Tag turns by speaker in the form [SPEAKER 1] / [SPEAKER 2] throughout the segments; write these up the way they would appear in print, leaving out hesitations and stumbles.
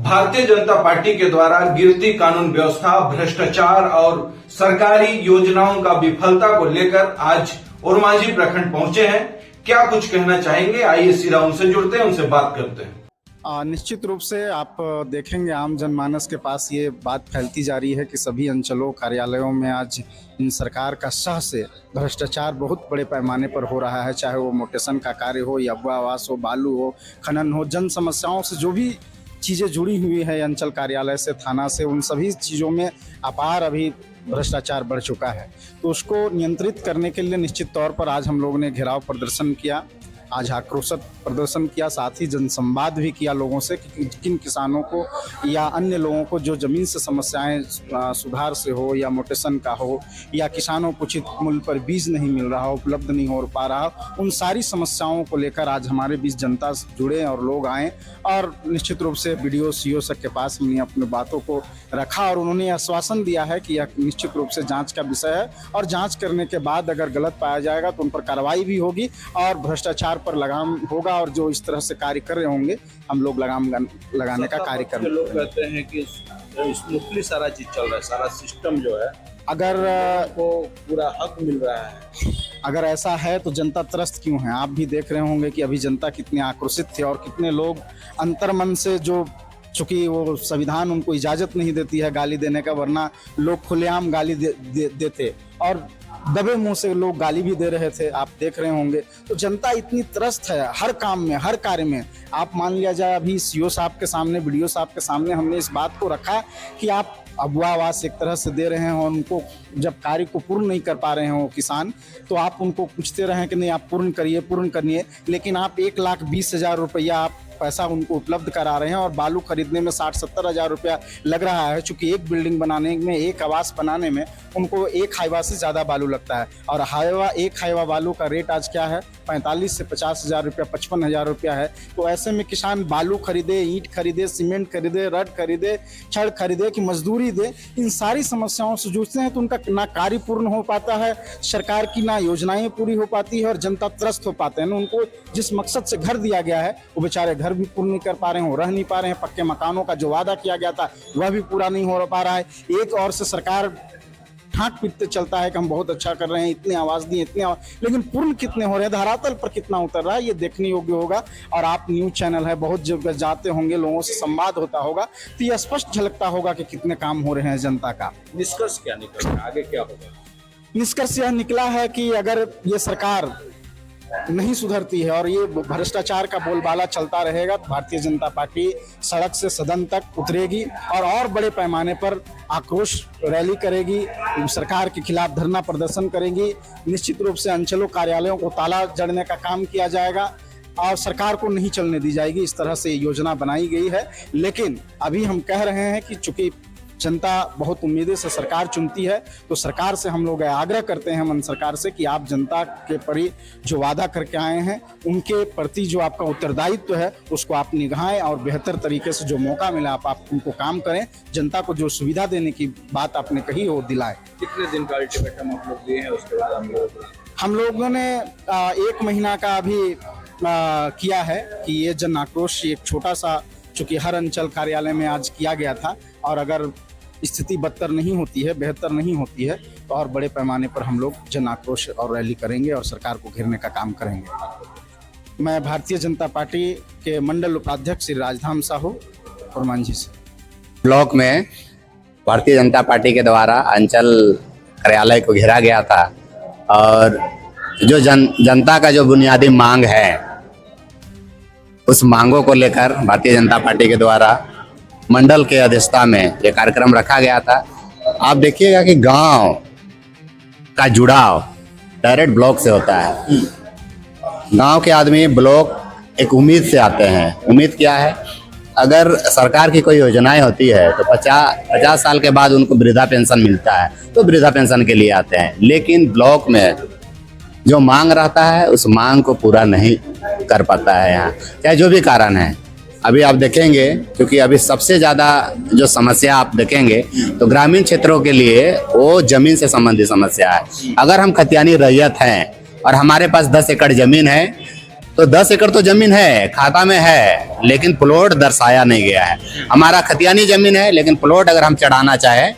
[SPEAKER 1] Bharatiya Janata party के द्वारा गिरती कानून व्यवस्था, भ्रष्टाचार और सरकारी योजनाओं का विफलता को लेकर आज ओरमांझी प्रखंड पहुंचे हैं। क्या कुछ कहना चाहेंगे, आइए सीधा उनसे जुड़ते हैं, उनसे बात करते हैं।
[SPEAKER 2] निश्चित रूप से आप देखेंगे आम जनमानस के पास ये बात फैलती जा रही है कि सभी अंचलों कार्यालयों में आज इन सरकार का सह से भ्रष्टाचार बहुत बड़े पैमाने पर हो रहा है। चाहे वो मोटेशन का कार्य हो या आवास हो, बालू हो, खनन हो, जन समस्याओं से जो भी चीज़ें जुड़ी हुई है अंचल कार्यालय से, थाना से, उन सभी चीज़ों में अपार अभी भ्रष्टाचार बढ़ चुका है। तो उसको नियंत्रित करने के लिए निश्चित तौर पर आज हम लोगों ने घेराव प्रदर्शन किया, आज आक्रोश प्रदर्शन किया, साथ ही जनसंवाद भी किया लोगों से कि किन किसानों को या अन्य लोगों को जो ज़मीन से समस्याएं सुधार से हो या मोटेशन का हो या किसानों को उचित मूल्य पर बीज नहीं मिल रहा हो, उपलब्ध नहीं हो पा रहा, उन सारी समस्याओं को लेकर आज हमारे बीच जनता जुड़े और लोग आए और निश्चित रूप से BDO CO के पास हमने अपने बातों को रखा और उन्होंने आश्वासन दिया है कि यह निश्चित रूप से जाँच का विषय है और जाँच करने के बाद अगर गलत पाया जाएगा तो उन पर कार्रवाई भी होगी और भ्रष्टाचार पर लगाम होगा और जो इस तरह से कार्य कर रहे होंगे हम लोग लगाम लगाने का कार्य कर रहे हैं।
[SPEAKER 3] लोग कहते हैं कि स्मूथली सारा चीज चल रहा है, सारा सिस्टम जो है
[SPEAKER 2] अगर
[SPEAKER 3] को पूरा हक मिल रहा है,
[SPEAKER 2] अगर ऐसा है तो जनता त्रस्त क्यों है? आप भी देख रहे होंगे कि अभी जनता कितनी आक्रोशित थी और कितने लोग अंतर्मन से, जो चूँकि वो संविधान उनको इजाज़त नहीं देती है गाली देने का, वरना लोग खुलेआम गाली देते और दबे मुंह से लोग गाली भी दे रहे थे, आप देख रहे होंगे। तो जनता इतनी त्रस्त है हर काम में, हर कार्य में। आप मान लिया जाए अभी CO साहब के सामने, BDO साहब के सामने हमने इस बात को रखा कि आप अबुआ आवास एक तरह से दे रहे हैं और उनको जब कार्य को पूर्ण नहीं कर पा रहे हैं वो किसान, तो आप उनको पूछते रहे कि नहीं आप पूर्ण करिए, लेकिन आप 1,20,000 रुपया आप पैसा उनको उपलब्ध करा रहे हैं और बालू खरीदने में 60-70 हज़ार रुपया लग रहा है। चूँकि एक बिल्डिंग बनाने में, एक आवास बनाने में उनको एक हाईवा से ज़्यादा बालू लगता है और एक हाईवा बालू का रेट आज क्या है? 45 से 50 हज़ार रुपया, 55 हज़ार रुपया है। तो ऐसे में किसान बालू खरीदे, ईंट खरीदे, सीमेंट खरीदे, रड खरीदे, छड़ खरीदे कि मजदूरी दे, इन सारी समस्याओं से जूझते हैं तो उनका ना कार्य पूर्ण हो पाता है, सरकार की ना योजनाएं पूरी हो पाती है और जनता त्रस्त हो पाते हैं। उनको जिस मकसद से घर दिया गया है वो बेचारे घर भी पूर्ण नहीं कर पा रहे हैं, रह नहीं पा रहे हैं, पक्के मकानों का जो वादा किया गया था वह भी पूरा नहीं हो पा रहा है। एक और से सरकार ठाक पीटते चलता है कि हम बहुत अच्छा कर रहे हैं, इतने आवाज दिए, लेकिन पूर्ण कितने हो रहे हैं, धरातल पर कितना उतर रहा है, ये देखने योग्य होगा। और आप न्यूज चैनल है, बहुत जगह जाते होंगे, लोगों से संवाद होता होगा तो यह स्पष्ट झलकता होगा कि कितने काम हो रहे हैं जनता का।
[SPEAKER 3] निष्कर्ष क्या निकल रहा है, आगे क्या होगा?
[SPEAKER 2] निष्कर्ष यह निकला है कि अगर ये सरकार नहीं सुधरती है और ये भ्रष्टाचार का बोलबाला चलता रहेगा तो भारतीय जनता पार्टी सड़क से सदन तक उतरेगी और बड़े पैमाने पर आक्रोश रैली करेगी, सरकार के खिलाफ धरना प्रदर्शन करेगी। निश्चित रूप से अंचलों कार्यालयों को ताला जड़ने का काम किया जाएगा और सरकार को नहीं चलने दी जाएगी। इस तरह से योजना बनाई गई है। लेकिन अभी हम कह रहे हैं कि चूंकि जनता बहुत उम्मीदें से सरकार चुनती है तो सरकार से हम लोग आग्रह करते हैं, मन सरकार से, कि आप जनता के प्रति जो वादा करके आए हैं उनके प्रति जो आपका उत्तरदायित्व है उसको आप निभाएं और बेहतर तरीके से जो मौका मिला आप उनको काम करें। जनता को जो सुविधा देने की बात आपने कही वो दिलाएं।
[SPEAKER 3] कितने दिन का अल्टीमेटम आप लोग दिए हैं, उसके बाद
[SPEAKER 2] हम लोगों ने 1 महीना का अभी किया है कि ये जन आक्रोश एक छोटा सा, चूँकि हर अंचल कार्यालय में आज किया गया था और अगर स्थिति बदतर नहीं होती है, बेहतर नहीं होती है तो और बड़े पैमाने पर हम लोग जन आक्रोश और रैली करेंगे और सरकार को घेरने का काम करेंगे। मैं भारतीय जनता पार्टी के मंडल उपाध्यक्ष श्री राजधाम साहू ओरमांझी से।
[SPEAKER 4] ब्लॉक में भारतीय जनता पार्टी के द्वारा अंचल कार्यालय को घेरा गया था और जो जनता का जो बुनियादी मांग है उस मांगों को लेकर भारतीय जनता पार्टी के द्वारा मंडल के अध्यक्षता में ये कार्यक्रम रखा गया था। आप देखिएगा कि गांव का जुड़ाव डायरेक्ट ब्लॉक से होता है। गांव के आदमी ब्लॉक एक उम्मीद से आते हैं। उम्मीद क्या है? अगर सरकार की कोई योजनाएं होती है तो 50 साल के बाद उनको वृद्धा पेंशन मिलता है तो वृद्धा पेंशन के लिए आते हैं। लेकिन ब्लॉक में जो मांग रहता है उस मांग को पूरा नहीं कर पाता है यहाँ, चाहे जो भी कारण है। अभी आप देखेंगे क्योंकि अभी सबसे ज़्यादा जो समस्या आप देखेंगे तो ग्रामीण क्षेत्रों के लिए वो जमीन से संबंधित समस्या है। अगर हम खतियानी रैयत हैं और हमारे पास 10 एकड़ ज़मीन है तो 10 एकड़ तो जमीन है, खाता में है, लेकिन प्लॉट दर्शाया नहीं गया है। हमारा खतियानी जमीन है, लेकिन प्लॉट अगर हम चढ़ाना चाहे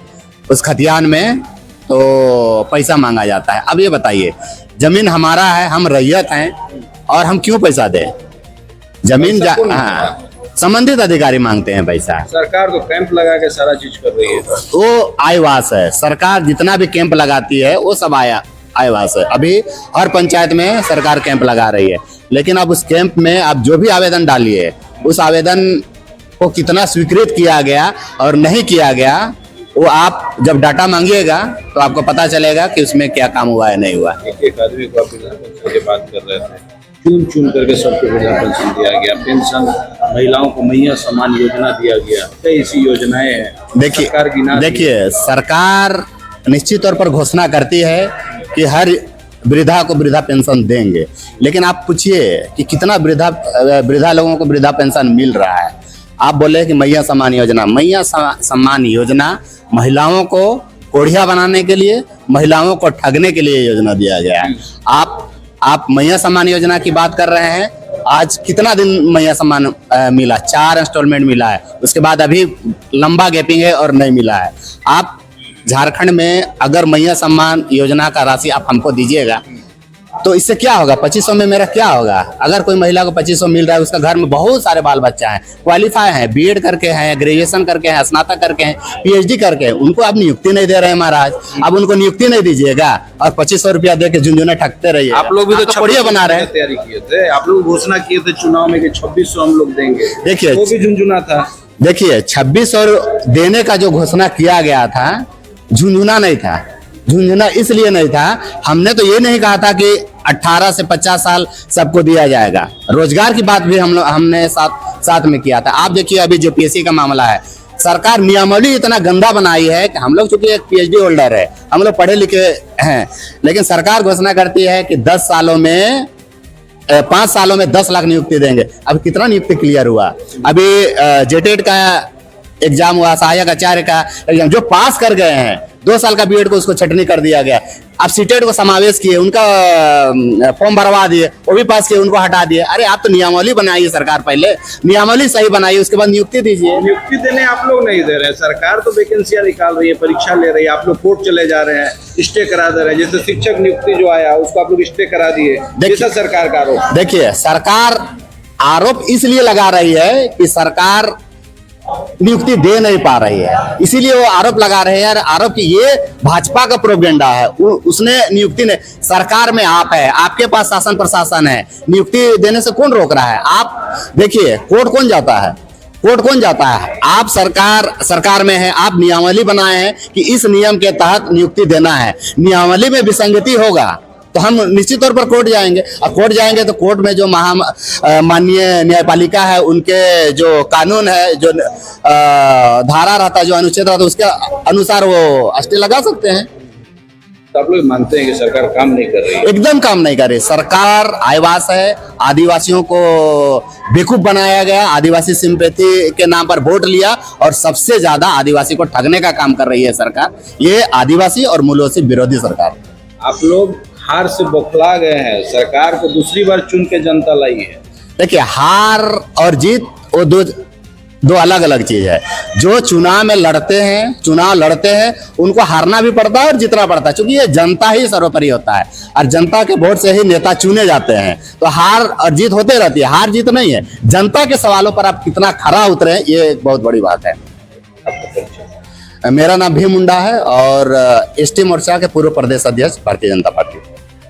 [SPEAKER 4] उस खतियान में तो पैसा मांगा जाता है। अब ये बताइए, जमीन हमारा है, हम रैयत हैं, और हम क्यों पैसा दें? जमीन हाँ, संबंधित अधिकारी मांगते हैं पैसा।
[SPEAKER 3] सरकार तो कैंप लगा के सारा चीज कर रही है।
[SPEAKER 4] वो आयवास है, सरकार जितना भी कैंप लगाती है वो सब आयवास है। अभी हर पंचायत में सरकार कैंप लगा रही है, लेकिन अब उस कैंप में आप जो भी आवेदन डालिए, उस आवेदन को कितना स्वीकृत किया गया और नहीं किया गया, वो आप जब डाटा मांगिएगा तो आपको पता चलेगा कि उसमें क्या काम हुआ है, नहीं हुआ।
[SPEAKER 3] एक आदमी को आप वृद्धा पेंशन की बात कर रहे थे, चुन करके सबको वृद्धा पेंशन दिया गया, पेंशन महिलाओं को मैया सम्मान योजना दिया गया, कई ऐसी योजनाएं हैं।
[SPEAKER 4] देखिए, सरकार निश्चित तौर पर घोषणा करती है कि हर वृद्धा को वृद्धा पेंशन देंगे, लेकिन आप पूछिए कि कितना वृद्धा लोगों को वृद्धा पेंशन मिल रहा है। आप बोले कि मैया सम्मान योजना, मैया सम्मान योजना महिलाओं को कोढ़िया बनाने के लिए, महिलाओं को ठगने के लिए योजना दिया गया है। आप मैया सम्मान योजना की बात कर रहे हैं, आज कितना दिन मैया सम्मान मिला? 4 इंस्टॉलमेंट मिला है, उसके बाद अभी लंबा गैपिंग है और नहीं मिला है। आप झारखंड में अगर मैया सम्मान योजना का राशि आप हमको दीजिएगा तो इससे क्या होगा? 2500 में मेरा क्या होगा? अगर कोई महिला को 2500 मिल रहा है, उसका घर में बहुत सारे बाल बच्चा हैं, क्वालिफाई हैं, बीएड करके हैं, ग्रेजुएशन करके हैं, स्नातक करके हैं, पीएचडी करके हैं, उनको आप नियुक्ति नहीं दे रहे हैं महाराज। अब उनको नियुक्ति नहीं दीजिएगा और 2500 रुपया दे के झुंझुने ठगते रहिए।
[SPEAKER 3] आप लोग भी तो
[SPEAKER 4] बढ़िया बना रहे हैं।
[SPEAKER 3] तैयारी किए थे, आप लोग घोषणा किए थे चुनाव में कि 2600 हम लोग देंगे।
[SPEAKER 4] देखिए,
[SPEAKER 3] वो भी झुंझुना था।
[SPEAKER 4] देखिए, 2600 देने का जो घोषणा किया गया था, झुंझुना नहीं था। झुंझुना इसलिए नहीं था, हमने तो ये नहीं कहा था कि 18 से 50 साल सबको दिया जाएगा। रोजगार की बात भी हमने साथ में किया था। आप देखिए, अभी जो पीएससी का मामला है, सरकार नियमावली इतना गंदा बनाई है कि हम लोग चूंकि एक पीएचडी होल्डर है, हम लोग पढ़े लिखे हैं, लेकिन सरकार घोषणा करती है कि 5 सालों में 10 लाख नियुक्ति देंगे। अब कितना नियुक्ति क्लियर हुआ? अभी जेटेट का एग्जाम हुआ, सहायक आचार्य का एग्जाम, जो पास कर गए हैं 2 साल का बीएड को उसको छटनी कर दिया गया। अब सीटेट को समावेश किए, उनका फॉर्म भरवा दिए, वो भी पास किए, उनको हटा दिए। अरे आप तो नियमावली बनाइए, सरकार पहले नियमावली सही बनाइए, उसके बाद नियुक्ति दीजिए।
[SPEAKER 3] नियुक्ति देने आप लोग नहीं दे रहे हैं, सरकार तो वैकेंसियां निकाल रही है, परीक्षा ले रही है, आप लोग कोर्ट चले जा रहे हैं, स्टे करा दे रहे हैं। जैसे शिक्षक नियुक्ति जो आया उसको आप लोग स्टे करा दिए, जैसा सरकार का आरोप।
[SPEAKER 4] देखिए, सरकार आरोप इसलिए लगा रही है कि सरकार नियुक्ति दे नहीं पा रही है, इसीलिए वो आरोप लगा रहे हैं। आरोप कि ये भाजपा का प्रोपेगेंडा है, उसने नियुक्ति ने, सरकार में आप है, आपके पास शासन प्रशासन है, नियुक्ति देने से कौन रोक रहा है? आप देखिए, कोर्ट कौन जाता है? कोर्ट कौन जाता है? आप सरकार में है, आप नियमावली बनाए हैं कि इस नियम के तहत नियुक्ति देना है। नियमावली में विसंगति होगा तो हम निश्चित तौर पर कोर्ट जाएंगे, और कोर्ट जाएंगे तो कोर्ट में जो माननीय न्यायपालिका है, उनके जो कानून है, जो धारा रहता है, जो अनुच्छेद रहता है, उसके अनुसार वो स्टे लगा सकते हैं।
[SPEAKER 3] तो आप लोग मानते हैं कि सरकार काम नहीं कर रही है?
[SPEAKER 4] एकदम काम नहीं कर रही। सरकार आयवास है, आदिवासियों को बेवकूफ बनाया गया, आदिवासी सिंपैथी के नाम पर वोट लिया और सबसे ज्यादा आदिवासी को ठगने का काम कर रही है सरकार। ये आदिवासी और मूलों से विरोधी सरकार।
[SPEAKER 3] आप लोग हार से बौखला गए हैं, सरकार को दूसरी बार चुन के जनता लाई है।
[SPEAKER 4] देखिए, हार और जीत वो दो अलग अलग चीज है। जो चुनाव लड़ते हैं उनको हारना भी पड़ता है और जीतना पड़ता है, क्योंकि ये जनता ही सर्वोपरि होता है और जनता के वोट से ही नेता चुने जाते हैं। तो हार और जीत होते रहती है, हार जीत नहीं है। जनता के सवालों पर आप कितना खरा उतरे, ये एक बहुत बड़ी बात है। मेरा नाम भीम मुंडा है और एसटी मोर्चा के पूर्व प्रदेश अध्यक्ष भारतीय जनता पार्टी।